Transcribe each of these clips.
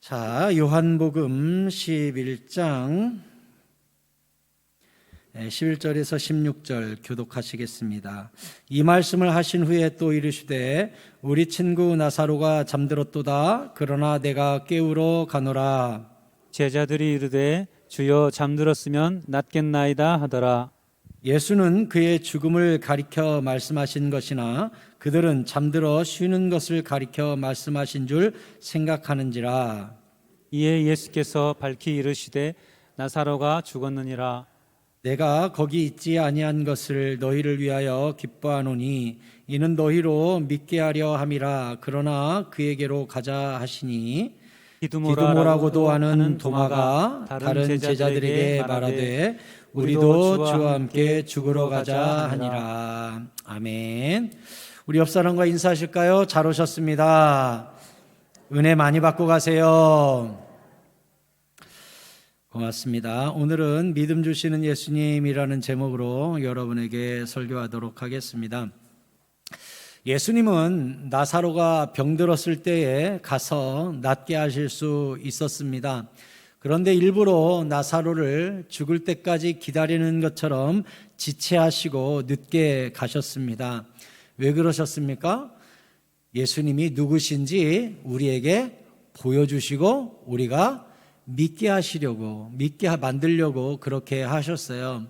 자, 요한복음 11장 11절에서 16절 교독하시겠습니다. 이 말씀을 하신 후에 또 이르시되 우리 친구 나사로가 잠들었도다. 그러나 내가 깨우러 가노라. 제자들이 이르되 주여 잠들었으면 낫겠나이다 하더라. 예수는 그의 죽음을 가리켜 말씀하신 것이나 그들은 잠들어 쉬는 것을 가리켜 말씀하신 줄 생각하는지라. 이에 예수께서 밝히 이르시되 나사로가 죽었느니라. 내가 거기 있지 아니한 것을 너희를 위하여 기뻐하노니 이는 너희로 믿게 하려 함이라. 그러나 그에게로 가자 하시니 디두모라고도 하는 도마가 다른 제자들에게 말하되 우리도 주와 함께 죽으러 가자 하니라. 아멘. 우리 옆 사람과 인사하실까요? 잘 오셨습니다. 은혜 많이 받고 가세요. 고맙습니다. 오늘은 믿음 주시는 예수님이라는 제목으로 여러분에게 설교하도록 하겠습니다. 예수님은 나사로가 병들었을 때에 가서 낫게 하실 수 있었습니다. 그런데 일부러 나사로를 죽을 때까지 기다리는 것처럼 지체하시고 늦게 가셨습니다. 왜 그러셨습니까? 예수님이 누구신지 우리에게 보여주시고 우리가 믿게 하시려고, 믿게 만들려고 그렇게 하셨어요.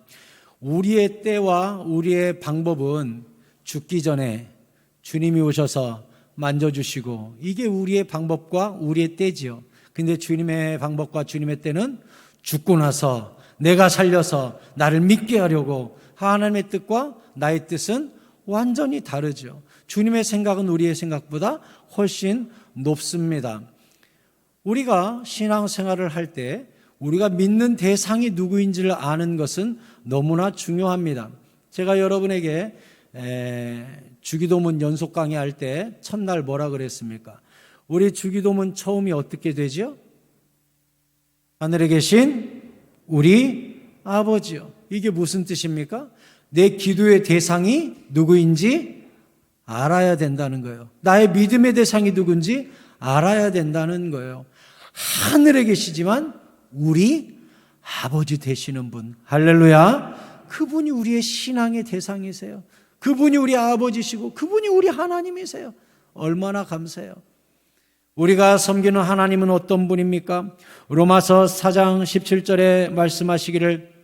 우리의 때와 우리의 방법은 죽기 전에 주님이 오셔서 만져주시고, 이게 우리의 방법과 우리의 때지요. 근데 주님의 방법과 주님의 때는 죽고 나서 내가 살려서 나를 믿게 하려고, 하나님의 뜻과 나의 뜻은 완전히 다르죠. 주님의 생각은 우리의 생각보다 훨씬 높습니다. 우리가 신앙생활을 할 때 우리가 믿는 대상이 누구인지를 아는 것은 너무나 중요합니다. 제가 여러분에게 주기도문 연속 강의할 때 첫날 뭐라 그랬습니까? 우리 주기도문 처음이 어떻게 되죠? 하늘에 계신 우리 아버지요. 이게 무슨 뜻입니까? 내 기도의 대상이 누구인지 알아야 된다는 거예요. 나의 믿음의 대상이 누군지 알아야 된다는 거예요. 하늘에 계시지만 우리 아버지 되시는 분, 할렐루야. 그분이 우리의 신앙의 대상이세요. 그분이 우리 아버지시고 그분이 우리 하나님이세요. 얼마나 감사해요. 우리가 섬기는 하나님은 어떤 분입니까? 로마서 4장 17절에 말씀하시기를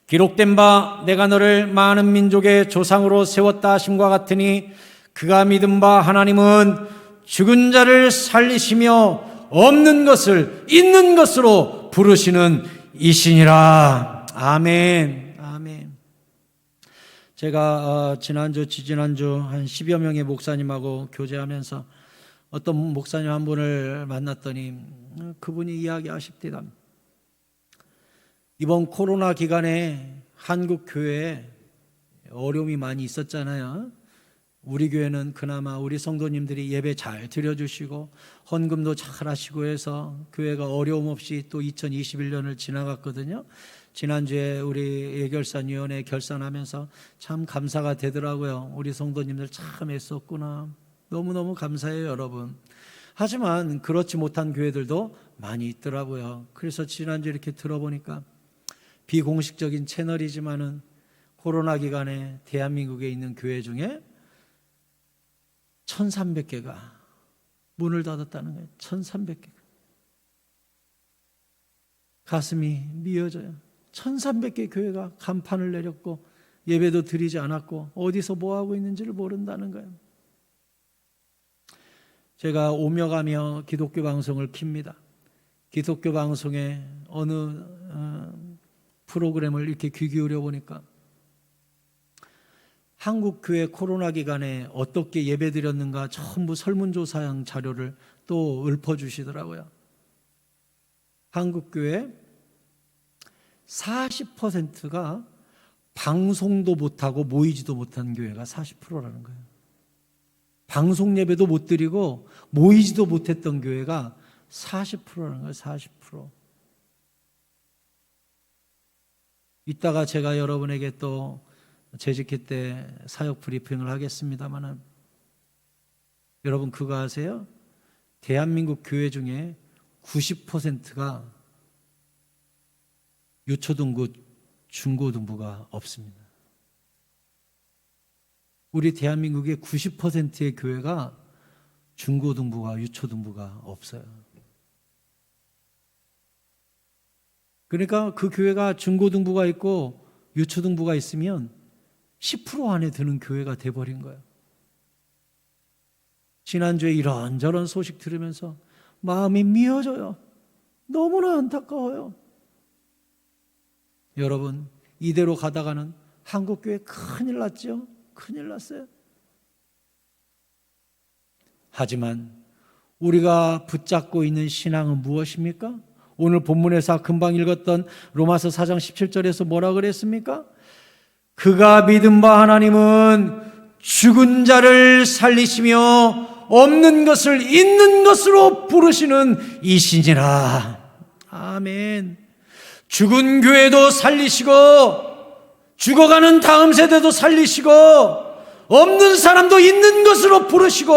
기록된 바 내가 너를 많은 민족의 조상으로 세웠다 하심과 같으니 그가 믿은 바 하나님은 죽은 자를 살리시며 없는 것을 있는 것으로 부르시는 이시니라. 아멘. 아멘. 제가 지난주 지지난주 한 10여 명의 목사님하고 교제하면서 어떤 목사님 한 분을 만났더니 그분이 이야기하십니다. 이번 코로나 기간에 한국 교회에 어려움이 많이 있었잖아요. 우리 교회는 그나마 우리 성도님들이 예배 잘 드려주시고 헌금도 잘 하시고 해서 교회가 어려움 없이 또 2021년을 지나갔거든요. 지난주에 우리 예결산위원회 결산하면서 참 감사가 되더라고요. 우리 성도님들 참 애썼구나. 너무너무 감사해요, 여러분. 하지만 그렇지 못한 교회들도 많이 있더라고요. 그래서 지난주에 이렇게 들어보니까 비공식적인 채널이지만은 코로나 기간에 대한민국에 있는 교회 중에 1300개가 문을 닫았다는 거예요. 1300개가. 가슴이 미어져요. 1300개 교회가 간판을 내렸고 예배도 드리지 않았고 어디서 뭐하고 있는지를 모른다는 거예요. 제가 오며 가며 기독교 방송을 킵니다. 기독교 방송에 어느 프로그램을 이렇게 귀 기울여 보니까 한국 교회 코로나 기간에 어떻게 예배드렸는가 전부 설문조사형 자료를 또 읊어주시더라고요. 한국 교회 40%가 방송도 못하고 모이지도 못한 교회가 40%라는 거예요. 방송 예배도 못 드리고 모이지도 못했던 교회가 40%라는 거예요. 40%. 이따가 제가 여러분에게 또 재직회 때 사역 브리핑을 하겠습니다만 여러분 그거 아세요? 대한민국 교회 중에 90%가 유초등부, 중고등부가 없습니다. 우리 대한민국의 90%의 교회가 중고등부와 유초등부가 없어요. 그러니까 그 교회가 중고등부가 있고 유초등부가 있으면 10% 안에 드는 교회가 돼버린 거예요. 지난주에 이런저런 소식 들으면서 마음이 미어져요. 너무나 안타까워요. 여러분, 이대로 가다가는 한국교회 큰일 났죠? 큰일 났어요. 하지만 우리가 붙잡고 있는 신앙은 무엇입니까? 오늘 본문에서 금방 읽었던 로마서 4장 17절에서 뭐라 그랬습니까? 그가 믿은 바 하나님은 죽은 자를 살리시며 없는 것을 있는 것으로 부르시는 이시니라. 아멘. 죽은 교회도 살리시고 죽어가는 다음 세대도 살리시고 없는 사람도 있는 것으로 부르시고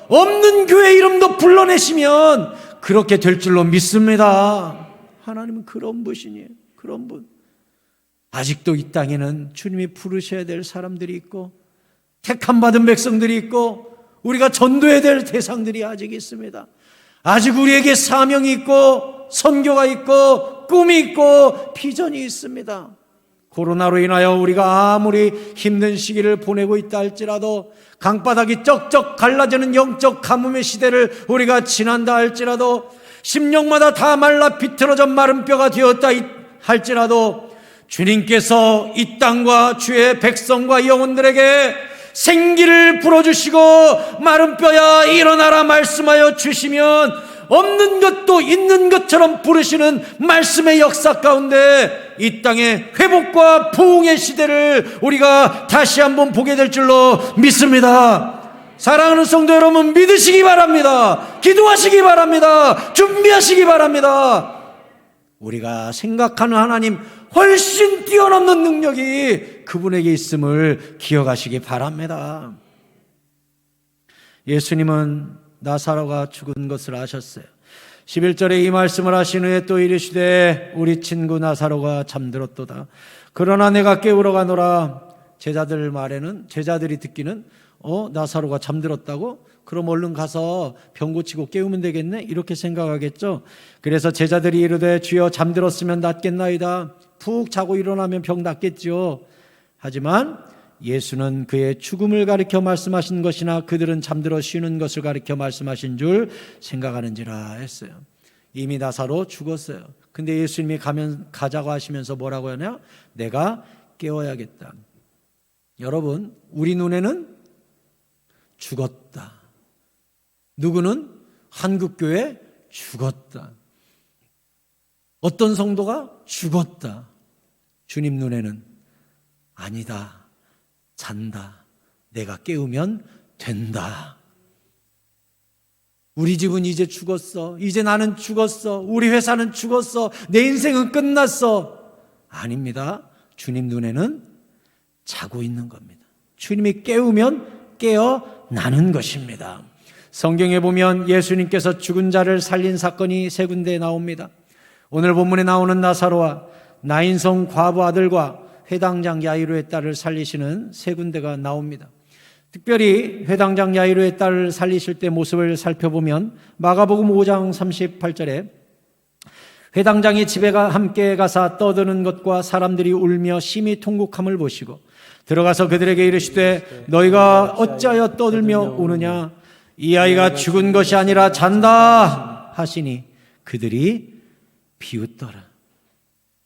없는 교회 이름도 불러내시면 그렇게 될 줄로 믿습니다. 하나님은 그런 분이에요. 그런 분. 아직도 이 땅에는 주님이 부르셔야 될 사람들이 있고 택함 받은 백성들이 있고 우리가 전도해야 될 대상들이 아직 있습니다. 아직 우리에게 사명이 있고 선교가 있고 꿈이 있고 비전이 있습니다. 코로나로 인하여 우리가 아무리 힘든 시기를 보내고 있다 할지라도 강바닥이 쩍쩍 갈라지는 영적 가뭄의 시대를 우리가 지난다 할지라도 심령마다 다 말라 비틀어져 마른 뼈가 되었다 할지라도 주님께서 이 땅과 주의 백성과 영혼들에게 생기를 불어주시고 마른 뼈야 일어나라 말씀하여 주시면 없는 것도 있는 것처럼 부르시는 말씀의 역사 가운데 이 땅의 회복과 부흥의 시대를 우리가 다시 한번 보게 될 줄로 믿습니다. 사랑하는 성도 여러분, 믿으시기 바랍니다. 기도하시기 바랍니다. 준비하시기 바랍니다. 우리가 생각하는 하나님 훨씬 뛰어넘는 능력이 그분에게 있음을 기억하시기 바랍니다. 예수님은 나사로가 죽은 것을 아셨어요. 11절에 이 말씀을 하신 후에 또 이르시되 우리 친구 나사로가 잠들었도다. 그러나 내가 깨우러 가노라. 제자들 말에는, 제자들이 듣기는 나사로가 잠들었다고? 그럼 얼른 가서 병 고치고 깨우면 되겠네? 이렇게 생각하겠죠. 그래서 제자들이 이르되 주여 잠들었으면 낫겠나이다. 푹 자고 일어나면 병 낫겠지요. 하지만 예수는 그의 죽음을 가리켜 말씀하신 것이나 그들은 잠들어 쉬는 것을 가리켜 말씀하신 줄 생각하는지라 했어요. 이미 나사로 죽었어요. 근데 예수님이 가자고 하시면서 뭐라고 하냐? 내가 깨워야겠다. 여러분, 우리 눈에는 죽었다. 누구는 한국교회 죽었다. 어떤 성도가 죽었다. 주님 눈에는 아니다. 잔다. 내가 깨우면 된다. 우리 집은 이제 죽었어. 이제 나는 죽었어. 우리 회사는 죽었어. 내 인생은 끝났어. 아닙니다. 주님 눈에는 자고 있는 겁니다. 주님이 깨우면 깨어나는 것입니다. 성경에 보면 예수님께서 죽은 자를 살린 사건이 세 군데 나옵니다. 오늘 본문에 나오는 나사로와 나인성 과부 아들과 회당장 야이로의 딸을 살리시는 세 군데가 나옵니다. 특별히 회당장 야이로의 딸을 살리실 때 모습을 살펴보면 마가복음 5장 38절에 회당장이 집에 함께 가사 떠드는 것과 사람들이 울며 심히 통곡함을 보시고 들어가서 그들에게 이르시되 너희가 어찌하여 떠들며 우느냐? 이 아이가 죽은 것이 아니라 잔다 하시니 그들이 비웃더라.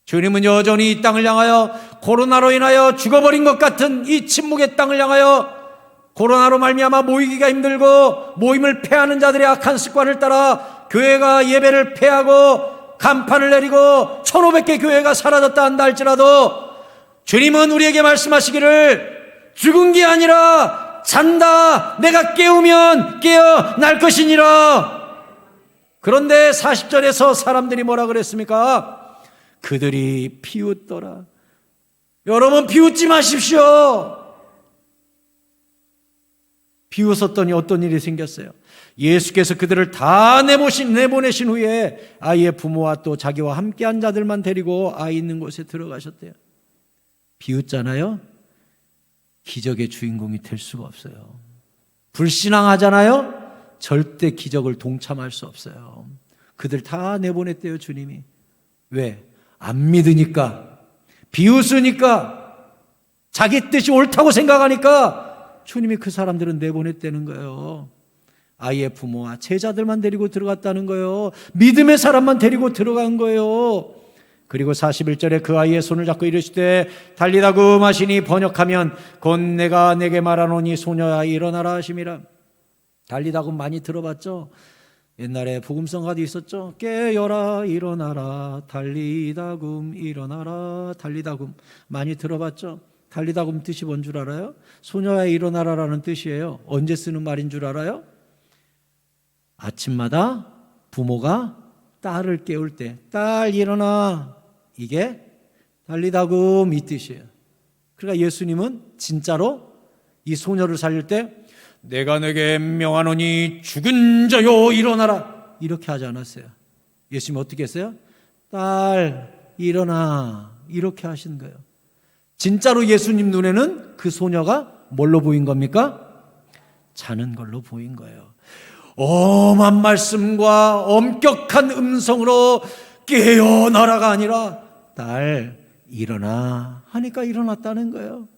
주님은 여전히 이 땅을 향하여 코로나로 인하여 죽어버린 것 같은 이 침묵의 땅을 향하여 코로나로 말미암아 모이기가 힘들고 모임을 폐하는 자들의 악한 습관을 따라 교회가 예배를 폐하고 간판을 내리고 1500개 교회가 사라졌다 한다 할지라도 주님은 우리에게 말씀하시기를 죽은 게 아니라 잔다. 내가 깨우면 깨어날 것이니라. 그런데 40절에서 사람들이 뭐라 그랬습니까? 그들이 비웃더라. 여러분, 비웃지 마십시오. 비웃었더니 어떤 일이 생겼어요? 예수께서 그들을 다 내보내신 후에 아이의 부모와 또 자기와 함께한 자들만 데리고 아이 있는 곳에 들어가셨대요. 비웃잖아요? 기적의 주인공이 될 수가 없어요. 불신앙하잖아요? 절대 기적을 동참할 수 없어요. 그들 다 내보냈대요, 주님이. 왜? 안 믿으니까, 비웃으니까, 자기 뜻이 옳다고 생각하니까 주님이 그 사람들은 내보냈다는 거예요. 아이의 부모와 제자들만 데리고 들어갔다는 거예요. 믿음의 사람만 데리고 들어간 거예요. 그리고 41절에 그 아이의 손을 잡고 이르시되 달리다금 하시니 번역하면 곧 내가 내게 말하노니 소녀야 일어나라 하심이라. 달리다금 많이 들어봤죠? 옛날에 복음성가도 있었죠? 깨어라 일어나라 달리다금 일어나라 달리다금 많이 들어봤죠? 달리다금 뜻이 뭔 줄 알아요? 소녀야 일어나라라는 뜻이에요. 언제 쓰는 말인 줄 알아요? 아침마다 부모가 딸을 깨울 때 딸 일어나, 이게 달리다금 이 뜻이에요. 그러니까 예수님은 진짜로 이 소녀를 살릴 때 내가 내게 명하노니 죽은 자여 일어나라 이렇게 하지 않았어요. 예수님이 어떻게 했어요? 딸 일어나 이렇게 하신 거예요. 진짜로 예수님 눈에는 그 소녀가 뭘로 보인 겁니까? 자는 걸로 보인 거예요. 엄한 말씀과 엄격한 음성으로 깨어나라가 아니라 딸 일어나 하니까 일어났다는 거예요.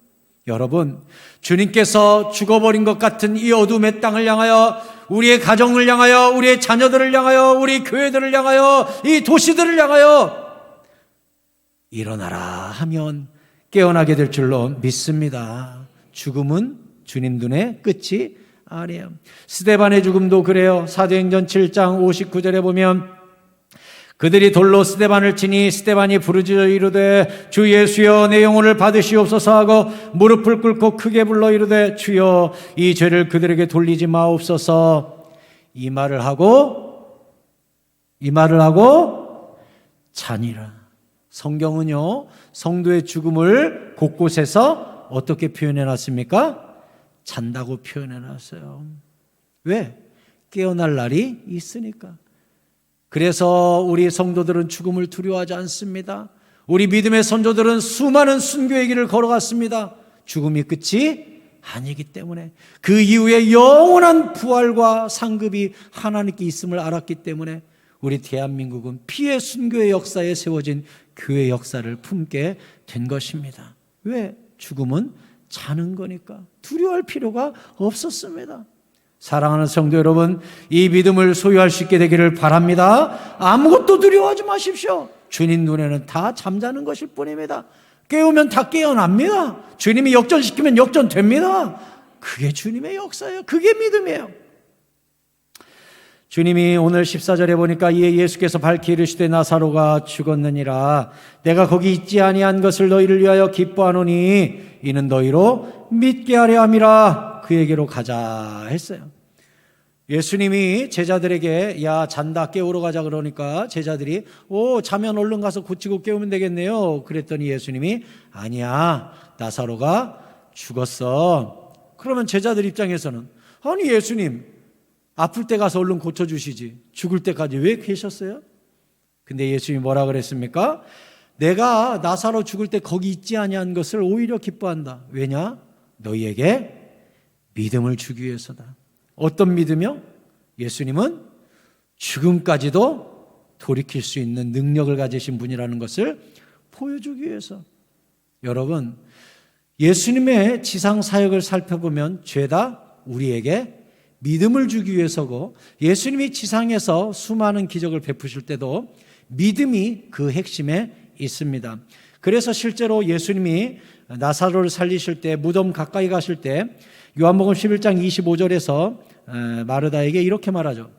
여러분, 주님께서 죽어버린 것 같은 이 어둠의 땅을 향하여, 우리의 가정을 향하여, 우리의 자녀들을 향하여, 우리 교회들을 향하여, 이 도시들을 향하여 일어나라 하면 깨어나게 될 줄로 믿습니다. 죽음은 주님 눈에 끝이 아니에요. 스데반의 죽음도 그래요. 사도행전 7장 59절에 보면 그들이 돌로 스데반을 치니 스데반이 부르짖어 이르되 주 예수여 내 영혼을 받으시옵소서 하고 무릎을 꿇고 크게 불러 이르되 주여 이 죄를 그들에게 돌리지 마옵소서. 이 말을 하고 자니라. 성경은요 성도의 죽음을 곳곳에서 어떻게 표현해 놨습니까? 잔다고 표현해 놨어요. 왜? 깨어날 날이 있으니까. 그래서 우리 성도들은 죽음을 두려워하지 않습니다. 우리 믿음의 선조들은 수많은 순교의 길을 걸어갔습니다. 죽음이 끝이 아니기 때문에, 그 이후에 영원한 부활과 상급이 하나님께 있음을 알았기 때문에 우리 대한민국은 피의 순교의 역사에 세워진 교회 역사를 품게 된 것입니다. 왜? 죽음은 자는 거니까 두려워할 필요가 없었습니다. 사랑하는 성도 여러분, 이 믿음을 소유할 수 있게 되기를 바랍니다. 아무것도 두려워하지 마십시오. 주님 눈에는 다 잠자는 것일 뿐입니다. 깨우면 다 깨어납니다. 주님이 역전시키면 역전됩니다. 그게 주님의 역사예요. 그게 믿음이에요. 주님이 오늘 14절에 보니까 이에 예수께서 밝히 이르시되 나사로가 죽었느니라. 내가 거기 있지 아니한 것을 너희를 위하여 기뻐하노니 이는 너희로 믿게 하려 함이라. 그에게로 가자 했어요. 예수님이 제자들에게 야 잔다 깨우러 가자 그러니까 제자들이 자면 얼른 가서 고치고 깨우면 되겠네요. 그랬더니 예수님이 아니야 나사로가 죽었어. 그러면 제자들 입장에서는 아니 예수님 아플 때 가서 얼른 고쳐주시지 죽을 때까지 왜 계셨어요? 근데 예수님이 뭐라 그랬습니까? 내가 나사로 죽을 때 거기 있지 아니한 것을 오히려 기뻐한다. 왜냐? 너희에게 믿음을 주기 위해서다. 어떤 믿음이요? 예수님은 죽음까지도 돌이킬 수 있는 능력을 가지신 분이라는 것을 보여주기 위해서. 여러분, 예수님의 지상 사역을 살펴보면 죄다 우리에게 믿음을 주기 위해서고, 예수님이 지상에서 수많은 기적을 베푸실 때도 믿음이 그 핵심에 있습니다. 그래서 실제로 예수님이 나사로를 살리실 때, 무덤 가까이 가실 때 요한복음 11장 25절에서 마르다에게 이렇게 말하죠.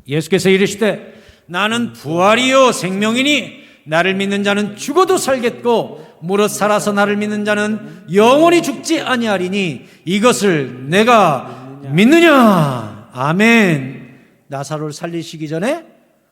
예수께서 이르시되 나는 부활이요 생명이니 나를 믿는 자는 죽어도 살겠고 무릇 살아서 나를 믿는 자는 영원히 죽지 아니하리니 이것을 내가 믿느냐? 아멘. 나사로를 살리시기 전에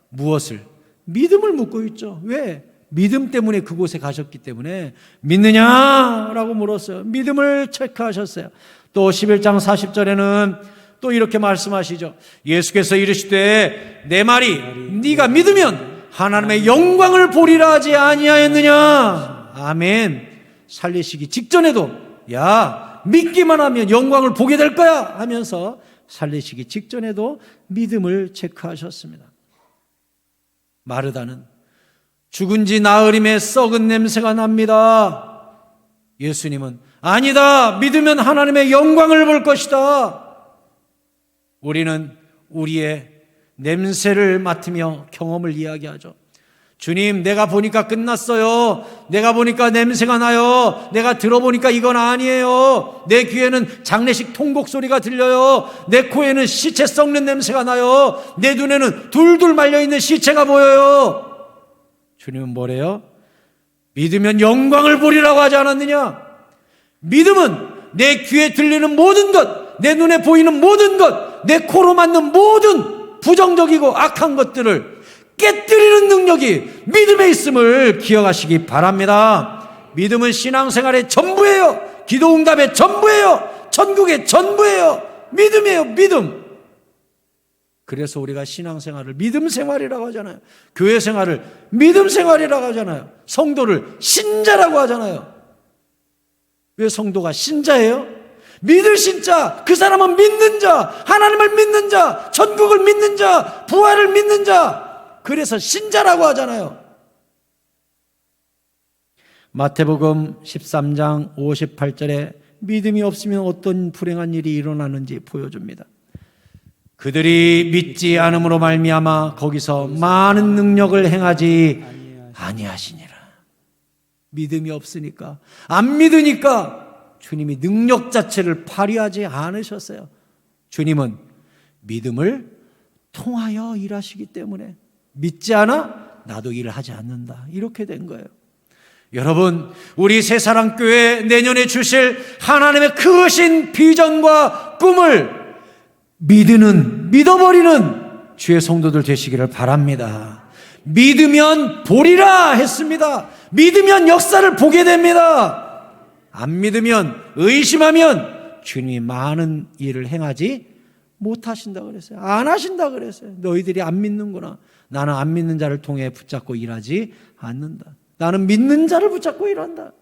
무엇을? 믿음을 묻고 있죠. 왜? 믿음 때문에 그곳에 가셨기 때문에 믿느냐라고 물었어요. 믿음을 체크하셨어요. 또 11장 40절에는 또 이렇게 말씀하시죠. 예수께서 이르시되 내 말이 네가 믿으면 하나님의 영광을 보리라 하지 아니하였느냐. 아멘. 살리시기 직전에도 야 믿기만 하면 영광을 보게 될 거야 하면서 살리시기 직전에도 믿음을 체크하셨습니다. 마르다는 죽은 지 나흘임에 썩은 냄새가 납니다. 예수님은 아니다. 믿으면 하나님의 영광을 볼 것이다. 우리는 우리의 냄새를 맡으며 경험을 이야기하죠. 주님, 내가 보니까 끝났어요. 내가 보니까 냄새가 나요. 내가 들어보니까 이건 아니에요. 내 귀에는 장례식 통곡 소리가 들려요. 내 코에는 시체 썩는 냄새가 나요. 내 눈에는 둘둘 말려있는 시체가 보여요. 주님은 뭐래요? 믿으면 영광을 보리라고 하지 않았느냐? 믿음은 내 귀에 들리는 모든 것, 내 눈에 보이는 모든 것, 내 코로 맞는 모든 부정적이고 악한 것들을 깨뜨리는 능력이 믿음에 있음을 기억하시기 바랍니다. 믿음은 신앙생활의 전부예요. 기도응답의 전부예요. 천국의 전부예요. 믿음이에요. 믿음. 그래서 우리가 신앙생활을 믿음 생활이라고 하잖아요. 교회 생활을 믿음 생활이라고 하잖아요. 성도를 신자라고 하잖아요. 왜 성도가 신자예요? 믿을 신자, 그 사람은 믿는 자, 하나님을 믿는 자, 천국을 믿는 자, 부활을 믿는 자. 그래서 신자라고 하잖아요. 마태복음 13장 58절에 믿음이 없으면 어떤 불행한 일이 일어나는지 보여줍니다. 그들이 믿지 않음으로 말미암아 거기서 많은 능력을 행하지 아니하시니라. 믿음이 없으니까, 안 믿으니까 주님이 능력 자체를 발휘하지 않으셨어요. 주님은 믿음을 통하여 일하시기 때문에 믿지 않아? 나도 일을 하지 않는다. 이렇게 된 거예요. 여러분, 우리 새사랑교회 내년에 주실 하나님의 크신 비전과 꿈을 믿어버리는 주의 성도들 되시기를 바랍니다. 믿으면 보리라 했습니다. 믿으면 역사를 보게 됩니다. 안 믿으면, 의심하면 주님이 많은 일을 행하지 못하신다 그랬어요. 안 하신다 그랬어요. 너희들이 안 믿는구나. 나는 안 믿는 자를 통해 붙잡고 일하지 않는다. 나는 믿는 자를 붙잡고 일한다.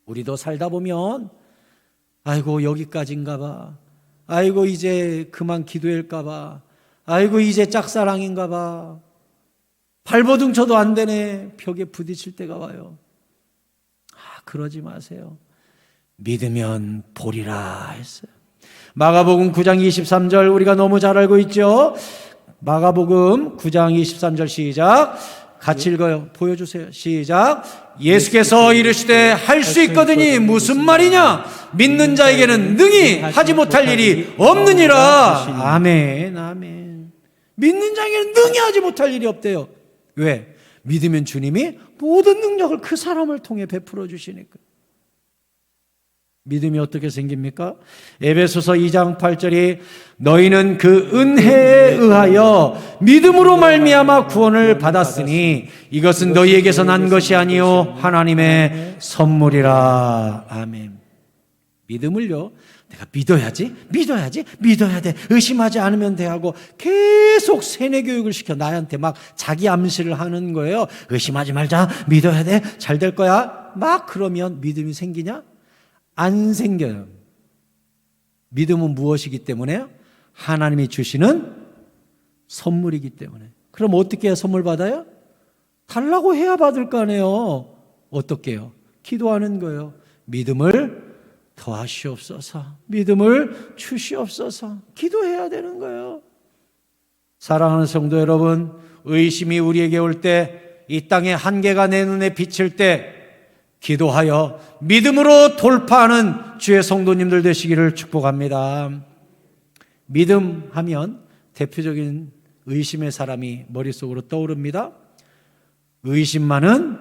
우리도 살다 보면 아이고 여기까지인가 봐. 아이고 이제 그만 기도할까 봐. 아이고 이제 짝사랑인가 봐. 발버둥 쳐도 안 되네. 벽에 부딪힐 때가 와요. 그러지 마세요. 믿으면 보리라 했어요. 마가복음 9장 23절 우리가 너무 잘 알고 있죠. 마가복음 9장 23절 시작. 같이 읽어요. 보여주세요. 시작. 예수께서 이르시되 할 수 있거든이 무슨 말이냐? 믿는 자에게는 능히 하지 못할 일이 없느니라. 아멘, 아멘. 믿는 자에게는 능히 하지 못할 일이 없대요. 왜? 믿으면 주님이 모든 능력을 그 사람을 통해 베풀어 주시니까. 믿음이 어떻게 생깁니까? 에베소서 2장 8절이 너희는 그 은혜에 의하여 믿음으로 말미암아 구원을 받았으니 이것은 너희에게서 난 것이 아니요 하나님의 선물이라. 아멘. 믿음을요, 내가 믿어야 돼, 의심하지 않으면 돼 하고 계속 세뇌 교육을 시켜 나한테 막 자기 암시를 하는 거예요. 의심하지 말자, 믿어야 돼, 잘 될 거야. 막 그러면 믿음이 생기냐? 안 생겨요. 믿음은 무엇이기 때문에? 하나님이 주시는 선물이기 때문에. 그럼 어떻게 해야 선물 받아요? 달라고 해야 받을 거 아니에요. 어떻게 해요? 기도하는 거예요. 믿음을 더하시옵소서. 믿음을 주시옵소서. 기도해야 되는 거예요. 사랑하는 성도 여러분, 의심이 우리에게 올 때, 이 땅의 한계가 내 눈에 비칠 때 기도하여 믿음으로 돌파하는 주의 성도님들 되시기를 축복합니다. 믿음 하면 대표적인 의심의 사람이 머릿속으로 떠오릅니다. 의심 많은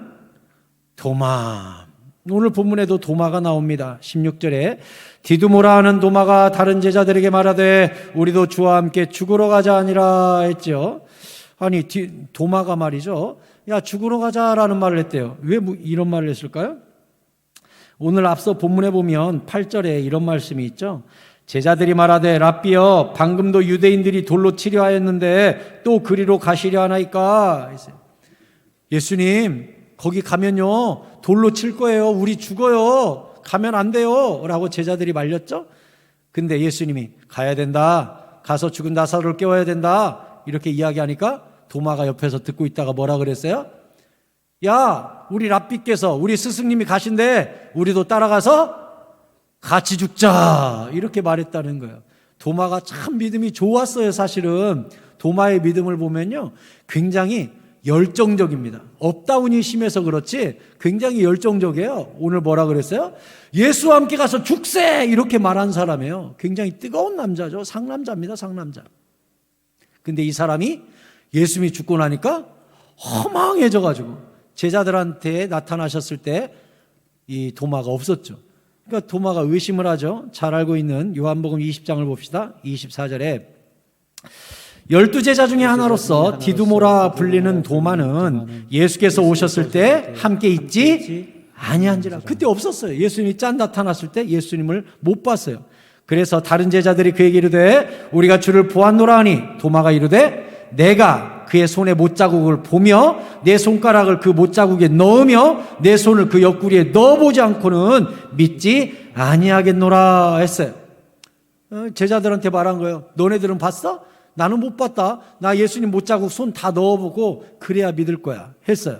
도마. 오늘 본문에도 도마가 나옵니다. 16절에 디두모라 하는 도마가 다른 제자들에게 말하되 우리도 주와 함께 죽으러 가자 아니라 했죠. 아니 도마가 말이죠. 야 죽으러 가자라는 말을 했대요. 왜 이런 말을 했을까요? 오늘 앞서 본문에 보면 8절에 이런 말씀이 있죠. 제자들이 말하되 랍비여 방금도 유대인들이 돌로 치려 하였는데 또 그리로 가시려 하나이까. 예수님 거기 가면요 돌로 칠 거예요. 우리 죽어요. 가면 안 돼요 라고 제자들이 말렸죠. 근데 예수님이 가야 된다. 가서 죽은 나사로를 깨워야 된다. 이렇게 이야기하니까 도마가 옆에서 듣고 있다가 뭐라 그랬어요? 야 우리 랍비께서 우리 스승님이 가신대 우리도 따라가서 같이 죽자 이렇게 말했다는 거예요. 도마가 참 믿음이 좋았어요. 사실은 도마의 믿음을 보면요 굉장히 열정적입니다. 업다운이 심해서 그렇지 굉장히 열정적이에요. 오늘 뭐라 그랬어요? 예수와 함께 가서 죽세 이렇게 말한 사람이에요. 굉장히 뜨거운 남자죠. 상남자입니다. 상남자. 근데 이 사람이 예수님이 죽고 나니까 허망해져 가지고 제자들한테 나타나셨을 때 이 도마가 없었죠. 그러니까 도마가 의심을 하죠. 잘 알고 있는 요한복음 20장을 봅시다. 24절에 12제자 중에 하나로서 디두모라 불리는 도마는 예수께서 오셨을 때 함께 있지 아니한지라. 그때 없었어요. 예수님이 짠 나타났을 때 예수님을 못 봤어요. 그래서 다른 제자들이 그에게 이르되 우리가 주를 보았노라 하니 도마가 이르되 내가 그의 손에 못자국을 보며 내 손가락을 그 못자국에 넣으며 내 손을 그 옆구리에 넣어보지 않고는 믿지 아니하겠노라 했어요. 제자들한테 말한 거예요. 너네들은 봤어? 나는 못 봤다. 나 예수님 못자국 손 다 넣어보고 그래야 믿을 거야 했어요.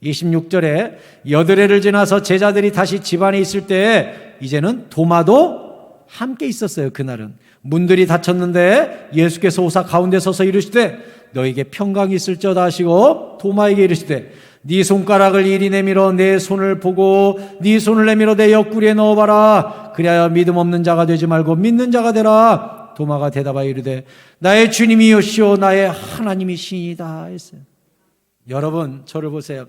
26절에 여드레를 지나서 제자들이 다시 집안에 있을 때 이제는 도마도 함께 있었어요. 그날은 문들이 닫혔는데 예수께서 오사 가운데 서서 이르시되 너에게 평강이 있을지어다 하시고 도마에게 이르시되 네 손가락을 이리 내밀어 내 손을 보고 네 손을 내밀어 내 옆구리에 넣어봐라. 그리하여 믿음 없는 자가 되지 말고 믿는 자가 되라. 도마가 대답하여 이르되 나의 주님이시오 나의 하나님이시니이다 했어요. 여러분 저를 보세요.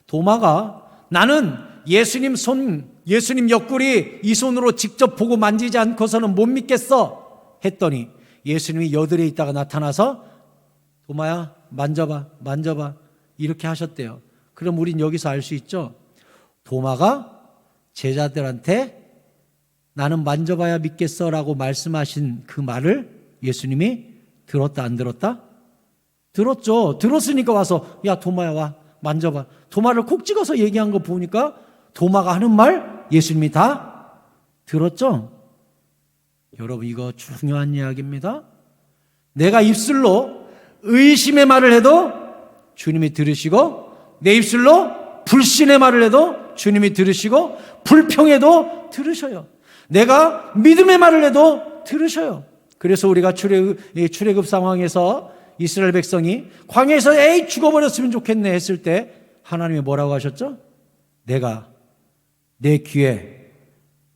도마가 나는 예수님 손 예수님 옆구리 이 손으로 직접 보고 만지지 않고서는 못 믿겠어 했더니 예수님이 여드레에 있다가 나타나서 도마야 만져봐 이렇게 하셨대요. 그럼 우린 여기서 알 수 있죠. 도마가 제자들한테 나는 만져봐야 믿겠어 라고 말씀하신 그 말을 예수님이 들었다 안 들었다? 들었죠. 들었으니까 와서 야 도마야 와 만져봐. 도마를 콕 찍어서 얘기한 거 보니까 도마가 하는 말 예수님이 다 들었죠. 여러분 이거 중요한 이야기입니다. 내가 입술로 의심의 말을 해도 주님이 들으시고 내 입술로 불신의 말을 해도 주님이 들으시고 불평해도 들으셔요. 내가 믿음의 말을 해도 들으셔요. 그래서 우리가 출애굽 상황에서 이스라엘 백성이 광야에서 에이 죽어버렸으면 좋겠네 했을 때 하나님이 뭐라고 하셨죠? 내가 내 귀에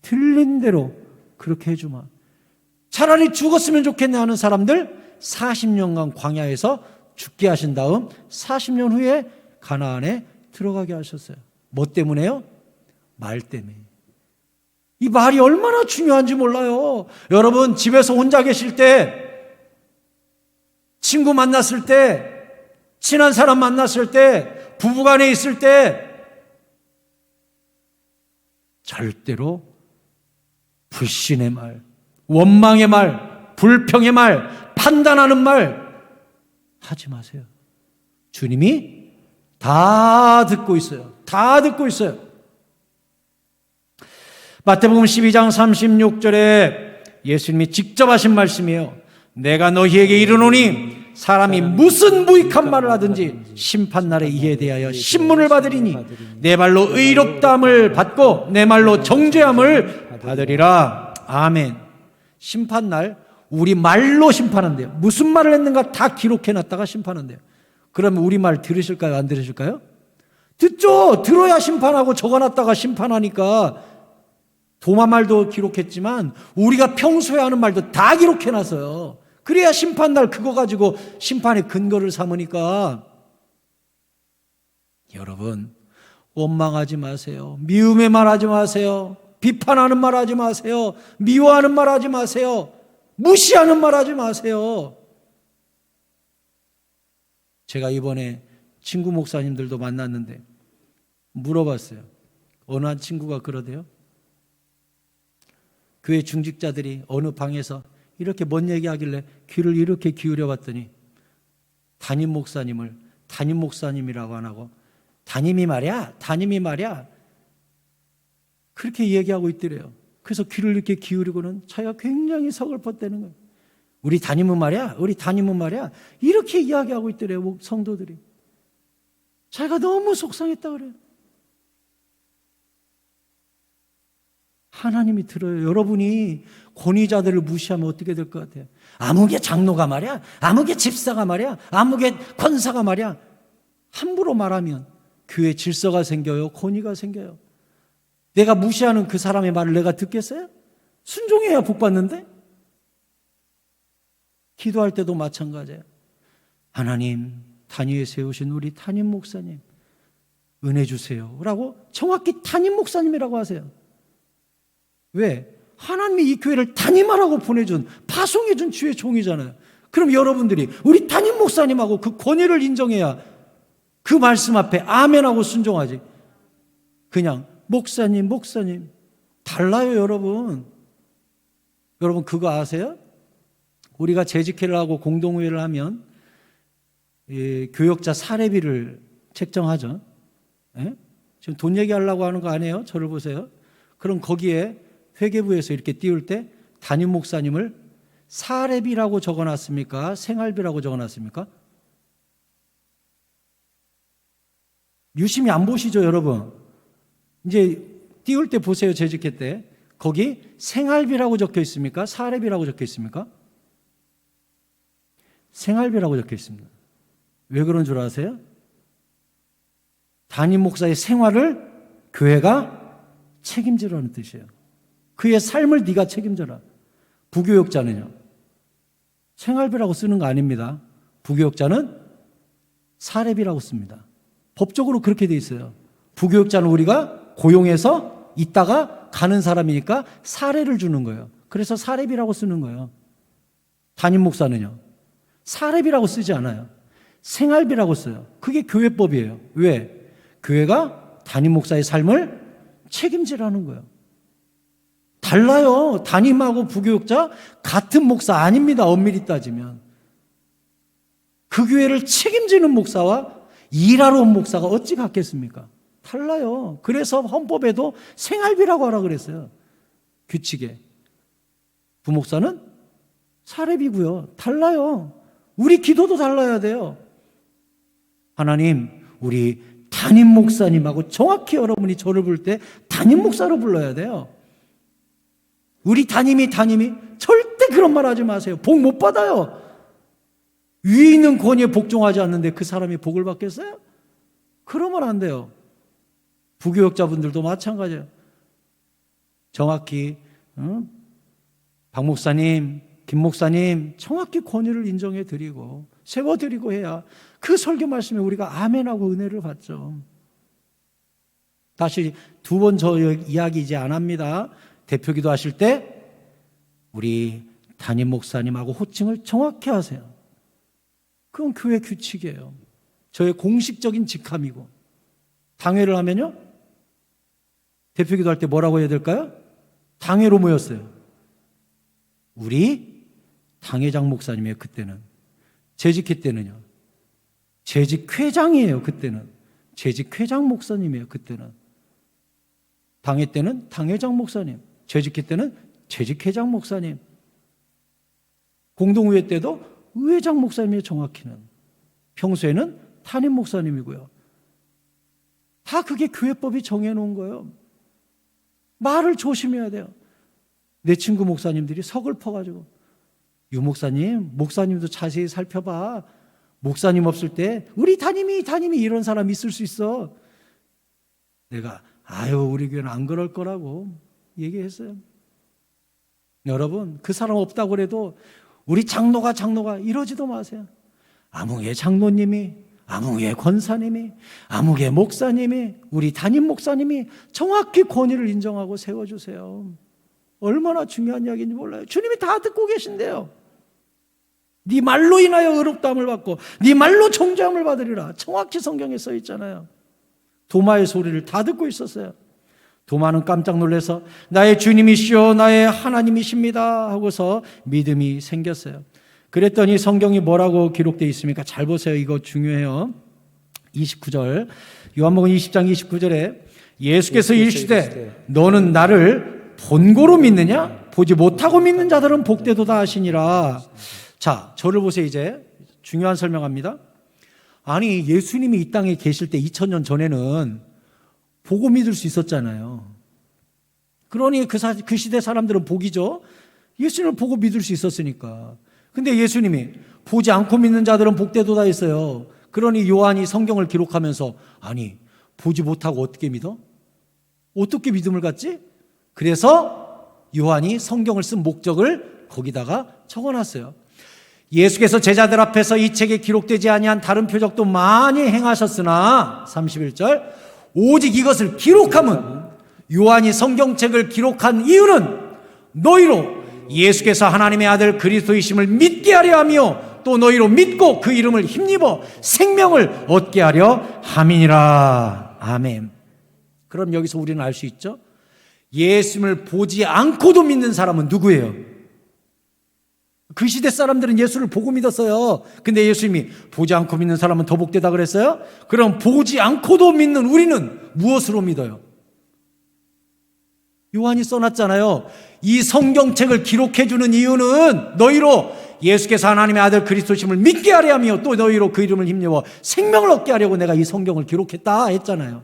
들린 대로 그렇게 해주마. 차라리 죽었으면 좋겠네 하는 사람들 40년간 광야에서 죽게 하신 다음 40년 후에 가나안에 들어가게 하셨어요. 뭐 때문에요? 말 때문에. 이 말이 얼마나 중요한지 몰라요. 여러분 집에서 혼자 계실 때 친구 만났을 때 친한 사람 만났을 때 부부간에 있을 때 절대로 불신의 말, 원망의 말, 불평의 말, 판단하는 말 하지 마세요. 주님이 다 듣고 있어요. 다 듣고 있어요. 마태복음 12장 36절에 예수님이 직접 하신 말씀이에요. 내가 너희에게 이르노니 사람이 무슨 무익한 말을 하든지 심판날에 이에 대하여 신문을 받으리니 내 말로 의롭다함을 받고 내 말로 정죄함을 받으리라. 아멘. 심판날 우리 말로 심판한대요. 무슨 말을 했는가 다 기록해놨다가 심판한대요. 그러면 우리 말 들으실까요? 안 들으실까요? 듣죠. 들어야 심판하고 적어놨다가 심판하니까 도마 말도 기록했지만 우리가 평소에 하는 말도 다 기록해놨어요. 그래야 심판날 그거 가지고 심판의 근거를 삼으니까 여러분 원망하지 마세요. 미움의 말 하지 마세요. 비판하는 말 하지 마세요. 미워하는 말 하지 마세요. 무시하는 말 하지 마세요. 제가 이번에 친구 목사님들도 만났는데 물어봤어요. 어느 한 친구가 그러대요. 교회 중직자들이 어느 방에서 이렇게 뭔 얘기하길래 귀를 이렇게 기울여 봤더니 담임 목사님을 담임 목사님이라고 안 하고 담임이 말이야 그렇게 얘기하고 있더래요. 그래서 귀를 이렇게 기울이고는 자기가 굉장히 서글펐다는 거예요. 우리 담임은 말이야 이렇게 이야기하고 있더래요. 성도들이. 자기가 너무 속상했다 그래요. 하나님이 들어요. 여러분이 권위자들을 무시하면 어떻게 될 것 같아요? 아무개 장로가 말이야, 아무개 집사가 말이야, 아무개 권사가 말이야. 함부로 말하면 교회 질서가 생겨요, 권위가 생겨요. 내가 무시하는 그 사람의 말을 내가 듣겠어요? 순종해야 복 받는데? 기도할 때도 마찬가지예요. 하나님, 단위에 세우신 우리 담임 목사님 은혜 주세요 라고 정확히 담임 목사님이라고 하세요. 왜? 하나님이 이 교회를 담임하라고 보내준, 파송해준 주의 종이잖아요. 그럼 여러분들이 우리 담임 목사님하고 그 권위를 인정해야 그 말씀 앞에 아멘하고 순종하지. 그냥 목사님 달라요. 여러분 그거 아세요? 우리가 재직회를 하고 공동회를 하면 교역자 사례비를 책정하죠. 예? 지금 돈 얘기하려고 하는 거 아니에요? 저를 보세요. 그럼 거기에 회계부에서 이렇게 띄울 때 담임 목사님을 사례비라고 적어놨습니까? 생활비라고 적어놨습니까? 유심히 안 보시죠, 여러분? 이제 띄울 때 보세요, 재직회 때. 거기 생활비라고 적혀 있습니까? 사례비라고 적혀 있습니까? 생활비라고 적혀 있습니다. 왜 그런 줄 아세요? 담임 목사의 생활을 교회가 책임지라는 뜻이에요. 그의 삶을 네가 책임져라. 부교역자는요, 생활비라고 쓰는 거 아닙니다. 부교역자는 사례비라고 씁니다. 법적으로 그렇게 돼 있어요. 부교역자는 우리가 고용해서 있다가 가는 사람이니까 사례를 주는 거예요. 그래서 사례비라고 쓰는 거예요. 담임 목사는요, 사례비라고 쓰지 않아요. 생활비라고 써요. 그게 교회법이에요. 왜? 교회가 담임 목사의 삶을 책임지라는 거예요. 달라요. 담임하고 부교역자 같은 목사 아닙니다. 엄밀히 따지면. 그 교회를 책임지는 목사와 일하러 온 목사가 어찌 같겠습니까? 달라요. 그래서 헌법에도 생활비라고 하라 그랬어요. 규칙에. 부목사는 사례비고요. 달라요. 우리 기도도 달라야 돼요. 하나님, 우리 담임 목사님하고 정확히 여러분이 저를 부를 때 담임 목사로 불러야 돼요. 우리 담임이 절대 그런 말 하지 마세요. 복 못 받아요. 위에 있는 권위에 복종하지 않는데 그 사람이 복을 받겠어요? 그러면 안 돼요. 부교역자분들도 마찬가지예요. 정확히 박 목사님, 김 목사님 정확히 권위를 인정해 드리고 세워 드리고 해야 그 설교 말씀에 우리가 아멘하고 은혜를 받죠. 다시 두 번 저 이야기 이제 안 합니다. 대표기도 하실 때 우리 담임 목사님하고 호칭을 정확히 하세요. 그건 교회 규칙이에요. 저의 공식적인 직함이고. 당회를 하면요, 대표기도 할 때 뭐라고 해야 될까요? 당회로 모였어요. 우리 당회장 목사님이에요. 그때는. 재직회 때는요, 재직회장이에요. 그때는. 재직회장 목사님이에요. 그때는. 당회 때는 당회장 목사님, 재직회 때는 재직회장 목사님, 공동의회 때도 의회장 목사님이에요. 정확히는. 평소에는 담임 목사님이고요. 다 그게 교회법이 정해놓은 거예요. 말을 조심해야 돼요. 내 친구 목사님들이 서글퍼가지고, 유 목사님, 목사님도 자세히 살펴봐. 목사님 없을 때 우리 담임이 이런 사람 있을 수 있어. 내가 우리 교회는 안 그럴 거라고 얘기했어요. 여러분, 그 사람 없다고 그래도 우리 장로가 이러지도 마세요. 아무개 장로님이, 아무개 권사님이, 아무개 목사님이, 우리 담임 목사님이 정확히 권위를 인정하고 세워주세요. 얼마나 중요한 이야기인지 몰라요. 주님이 다 듣고 계신데요. 네 말로 인하여 의롭다함을 받고 네 말로 정죄함을 받으리라. 정확히 성경에 써 있잖아요. 도마의 소리를 다 듣고 있었어요. 도마는 깜짝 놀라서 나의 주님이시오 나의 하나님이십니다 하고서 믿음이 생겼어요. 그랬더니 성경이 뭐라고 기록되어 있습니까? 잘 보세요. 이거 중요해요. 29절 요한복음 20장 29절에 예수께서 이르시되 너는 나를 본고로 믿느냐? 보지 못하고 믿는 자들은 복되도다 하시니라. 자, 저를 보세요. 이제 중요한 설명합니다. 아니 예수님이 이 땅에 계실 때 2000년 전에는 보고 믿을 수 있었잖아요. 그러니 그 시대 사람들은 복이죠. 예수님을 보고 믿을 수 있었으니까. 근데 예수님이 보지 않고 믿는 자들은 복되도다 했어요. 그러니 요한이 성경을 기록하면서 아니 보지 못하고 어떻게 믿어? 어떻게 믿음을 갖지? 그래서 요한이 성경을 쓴 목적을 거기다가 적어놨어요. 예수께서 제자들 앞에서 이 책에 기록되지 아니한 다른 표적도 많이 행하셨으나 31절 오직 이것을 기록함은 요한이 성경책을 기록한 이유는 너희로 예수께서 하나님의 아들 그리스도이심을 믿게 하려 하며 또 너희로 믿고 그 이름을 힘입어 생명을 얻게 하려 함이니라. 아멘. 그럼 여기서 우리는 알 수 있죠? 예수님을 보지 않고도 믿는 사람은 누구예요? 그 시대 사람들은 예수를 보고 믿었어요. 근데 예수님이 보지 않고 믿는 사람은 더 복되다 그랬어요? 그럼 보지 않고도 믿는 우리는 무엇으로 믿어요? 요한이 써놨잖아요. 이 성경책을 기록해주는 이유는 너희로 예수께서 하나님의 아들 그리스도심을 믿게 하려 하며 또 너희로 그 이름을 힘입어 생명을 얻게 하려고 내가 이 성경을 기록했다 했잖아요.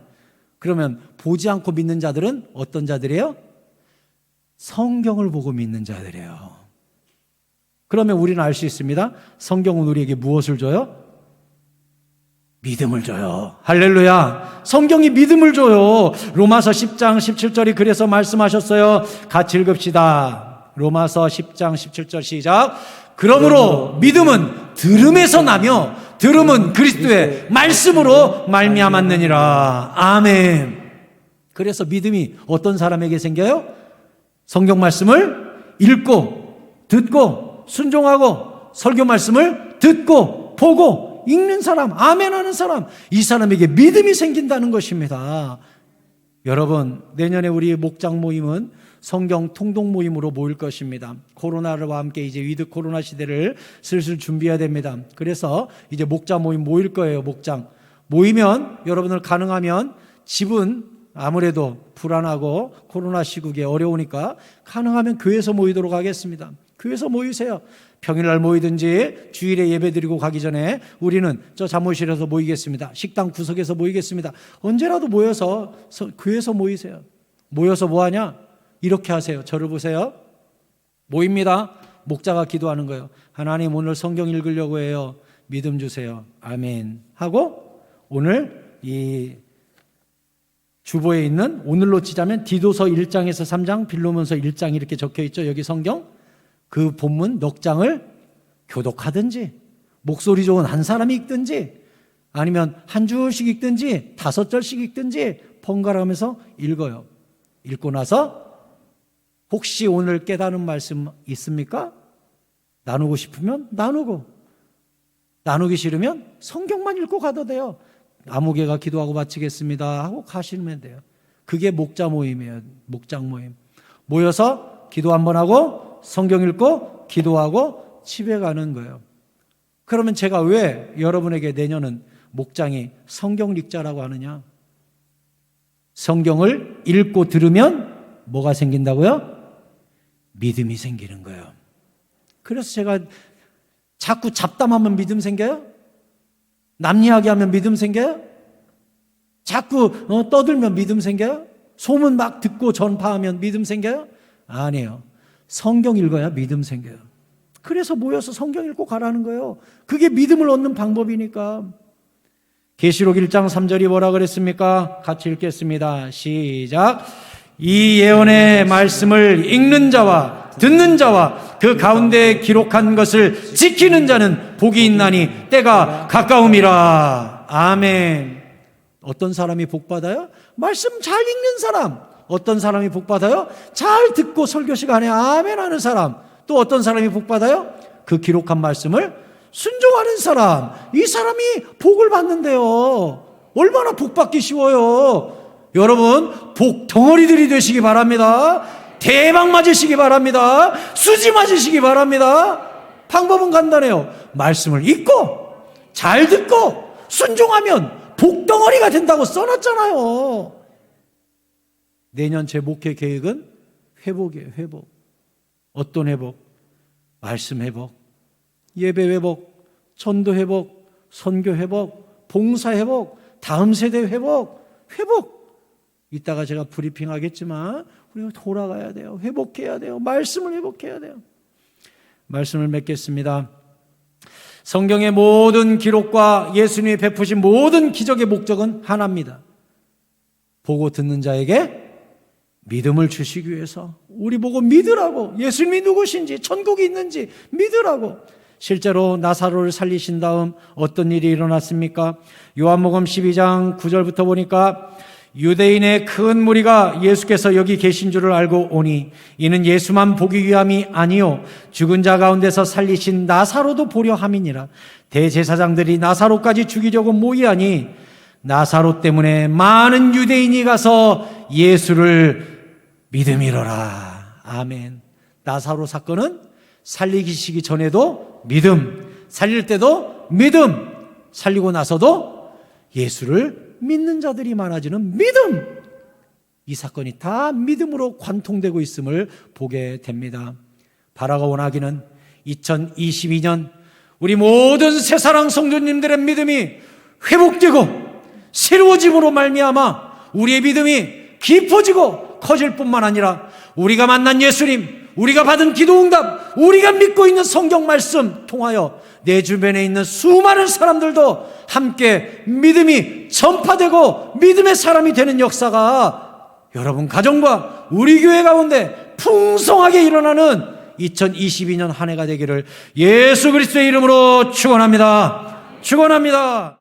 그러면 보지 않고 믿는 자들은 어떤 자들이에요? 성경을 보고 믿는 자들이에요. 그러면 우리는 알 수 있습니다. 성경은 우리에게 무엇을 줘요? 믿음을 줘요. 할렐루야. 성경이 믿음을 줘요. 로마서 10장 17절이 그래서 말씀하셨어요. 같이 읽읍시다. 로마서 10장 17절 시작. 그러므로 믿음은 들음에서 나며 들음은 그리스도의 말씀으로 말미암았느니라. 아멘. 그래서 믿음이 어떤 사람에게 생겨요? 성경 말씀을 읽고 듣고 순종하고 설교 말씀을 듣고 보고 읽는 사람, 아멘 하는 사람, 이 사람에게 믿음이 생긴다는 것입니다. 여러분, 내년에 우리 목장 모임은 성경 통독 모임으로 모일 것입니다. 코로나와 함께 이제 위드 코로나 시대를 슬슬 준비해야 됩니다. 그래서 이제 목장 모임 모일 거예요. 목장 모이면 여러분들 가능하면 집은 아무래도 불안하고 코로나 시국에 어려우니까 가능하면 교회에서 모이도록 하겠습니다. 교회에서 모이세요. 평일날 모이든지 주일에 예배드리고 가기 전에 우리는 저 사무실에서 모이겠습니다. 식당 구석에서 모이겠습니다. 언제라도 모여서 교회에서 모이세요. 모여서 뭐하냐? 이렇게 하세요. 저를 보세요. 모입니다. 목자가 기도하는 거예요. 하나님 오늘 성경 읽으려고 해요. 믿음 주세요. 아멘 하고 오늘 이 주보에 있는 오늘로 치자면 디도서 1장에서 3장, 빌로몬서 1장 이렇게 적혀 있죠. 여기 성경 그 본문 넉 장을 교독하든지 목소리 좋은 한 사람이 읽든지 아니면 한 줄씩 읽든지 5절씩 읽든지 번갈아가면서 읽어요. 읽고 나서 혹시 오늘 깨달은 말씀 있습니까? 나누고 싶으면 나누고 나누기 싫으면 성경만 읽고 가도 돼요. 아무개가 기도하고 마치겠습니다 하고 가시면 돼요. 그게 목자 모임이에요. 목장 모임. 모여서 기도 한번 하고 성경 읽고 기도하고 집에 가는 거예요. 그러면 제가 왜 여러분에게 내년은 목장이 성경 읽자라고 하느냐? 성경을 읽고 들으면 뭐가 생긴다고요? 믿음이 생기는 거예요. 그래서 제가 자꾸 잡담하면 믿음 생겨요? 남 이야기하면 믿음 생겨요? 자꾸 떠들면 믿음 생겨요? 소문 막 듣고 전파하면 믿음 생겨요? 아니에요. 성경 읽어야 믿음 생겨요. 그래서 모여서 성경 읽고 가라는 거예요. 그게 믿음을 얻는 방법이니까. 계시록 1장 3절이 뭐라 그랬습니까? 같이 읽겠습니다. 시작. 이 예언의 말씀을 읽는 자와 듣는 자와 그 가운데 기록한 것을 지키는 자는 복이 있나니 때가 가까움이라. 아멘. 어떤 사람이 복받아요? 말씀 잘 읽는 사람. 어떤 사람이 복받아요? 잘 듣고 설교 시간에 아멘 하는 사람. 또 어떤 사람이 복받아요? 그 기록한 말씀을 순종하는 사람. 이 사람이 복을 받는데요. 얼마나 복받기 쉬워요. 여러분 복덩어리들이 되시기 바랍니다. 대박 맞으시기 바랍니다. 수지 맞으시기 바랍니다. 방법은 간단해요. 말씀을 읽고 잘 듣고 순종하면 복덩어리가 된다고 써놨잖아요. 내년 제 목회 계획은 회복이에요. 회복. 어떤 회복? 말씀 회복, 예배 회복, 전도 회복, 선교 회복, 봉사 회복, 다음 세대 회복. 이따가 제가 브리핑 하겠지만 우리가 돌아가야 돼요. 회복해야 돼요. 말씀을 회복해야 돼요. 말씀을 맺겠습니다. 성경의 모든 기록과 예수님이 베푸신 모든 기적의 목적은 하나입니다. 보고 듣는 자에게 믿음을 주시기 위해서 우리 보고 믿으라고, 예수님이 누구신지 천국이 있는지 믿으라고. 실제로 나사로를 살리신 다음 어떤 일이 일어났습니까? 요한복음 12장 9절부터 보니까 유대인의 큰 무리가 예수께서 여기 계신 줄을 알고 오니 이는 예수만 보기 위함이 아니요 죽은 자 가운데서 살리신 나사로도 보려 함이니라. 대제사장들이 나사로까지 죽이려고 모이하니 나사로 때문에 많은 유대인이 가서 예수를 믿음이로라. 아멘. 나사로 사건은 살리시기 전에도 믿음, 살릴 때도 믿음, 살리고 나서도 예수를 믿는 자들이 많아지는 믿음. 이 사건이 다 믿음으로 관통되고 있음을 보게 됩니다. 바라가 원하기는 2022년 우리 모든 새사랑 성도님들의 믿음이 회복되고 새로워짐으로 말미암아 우리의 믿음이 깊어지고 커질 뿐만 아니라 우리가 만난 예수님, 우리가 받은 기도응답, 우리가 믿고 있는 성경 말씀 통하여 내 주변에 있는 수많은 사람들도 함께 믿음이 전파되고 믿음의 사람이 되는 역사가 여러분 가정과 우리 교회 가운데 풍성하게 일어나는 2022년 한 해가 되기를 예수 그리스도의 이름으로 축원합니다. 축원합니다.